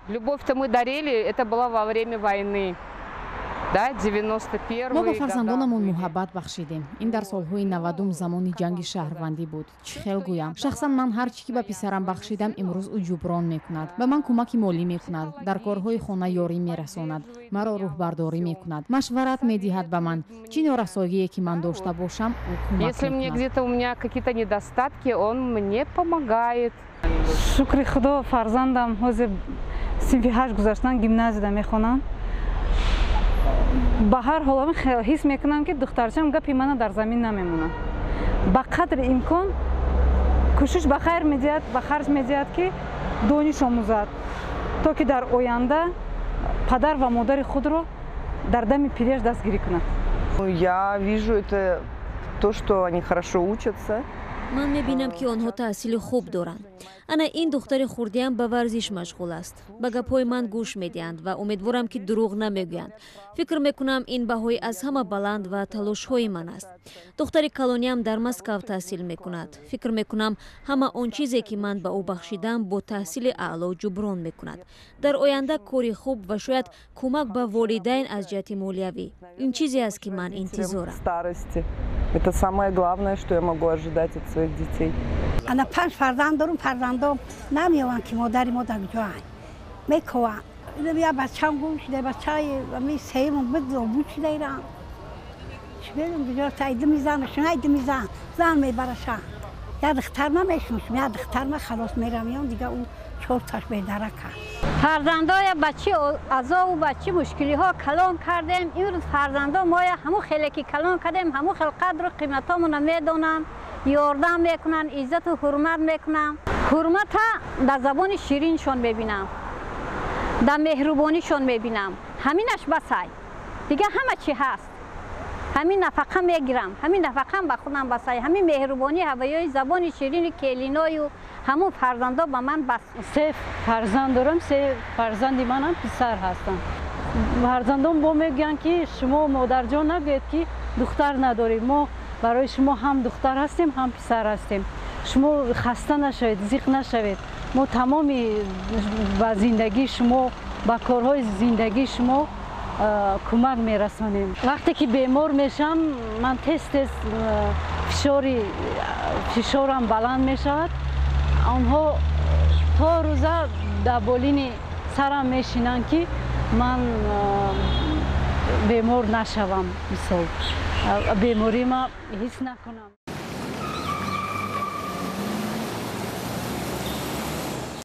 Любовь-то мы дарили, это было во время войны. Да, 91-й. ما با فرزندانمون محبت بخشیدیم. این در سالهای 90 زمان جنگ شهروندی بود. چه خیلی گویم. شخصا من هر چی که به پسرم بخشیدم امروز او جبران میکند. به من کمک مالی میکند. در کارهای خانه یاری میرساند. مرا راهبرداری میکند. مشورت میدهد به من. چه نارسایی که من داشته باشم او کمک Если мне где-то у меня какие-то недостатки, он мне помогает. شکر خدا فرزندم حاضر صنف 8 گذاشتن گیمنازیدا میخونن. به هر حال من حس میکنم که دخترچم گپی من در زمین نمیمونه. با قدر امکان کوشش به خیر میدهد، به خرج میدهد که دانش آموزد تا که در آینده پدر و مادر خود را در دم پیریش دستگیری کند. Я вижу это то, что они хорошо учатся. من میبینم که آنها تحصیل خوب دارند. انا این دختر خردیم به ورزش مشغول است. به گپ‌های من گوش میدهند و امیدوارم که دروغ نمیگویند. فکر میکنم این بهای از همه بلند و تلاش‌های من است. دختر کلونیم در مسکو تحصیل میکند. فکر میکنم همه آن چیزی که من به او بخشیدم با تحصیل اعلی جبران میکند. در آینده کاری خوب و شاید کمک به والدین از جهت مالیوی. این چیزی است که من انتظارم. Это самое главное, что я могу ожидать от своих детей. انا 5 فرزند دارم. فرزندام نمیوان که مادری ما در جای میکوان. بیا بچه‌م گوش ده بچه‌ای می سیم بدو بوچ دیرم. شبیه دیگر تاید میزنه شناید میزنه زن میبرشن. یا دختر ما میشنوشم یا دختر ما خلاص میرم دیگه اون 4 تاش به درکه. فرزندای بچه ازا و بچه مشکلی ها کلان کردیم. این فرزندا ما همو خیلی که کلان کردیم همو خیلی قدر و قیمتامون میدونن، یاردم میکنن، عزت و حرمت میکنن. حرمت در زبان شیرینشون ببینم، در مهربانیشون میبینم. همینش بسای دیگه همه چی هست. همین نفقه میگیرم، همین نفقه به خودم بسای، همین مهربانی هوایی زبان شیرین کلینای و همون فرزندا به من بس. 3 فرزند دارم. 3 فرزند منم پسر هستن. فرزندان با میگن که شما مادر جان نگید که دختر ندارید. ما برای شما هم دختر هستیم هم پسر هستیم. شما خسته نشوید، زیق نشوید. ما تمامی با زندگی شما با کارهای زندگی شما کمک میرسانیم. وقتی که بیمار میشم من تست فشارم بلند میشود. آنها تا روزه در بالین سرم میشینن که من بیمار نشوم. مثال بیماری ما حس نکنم.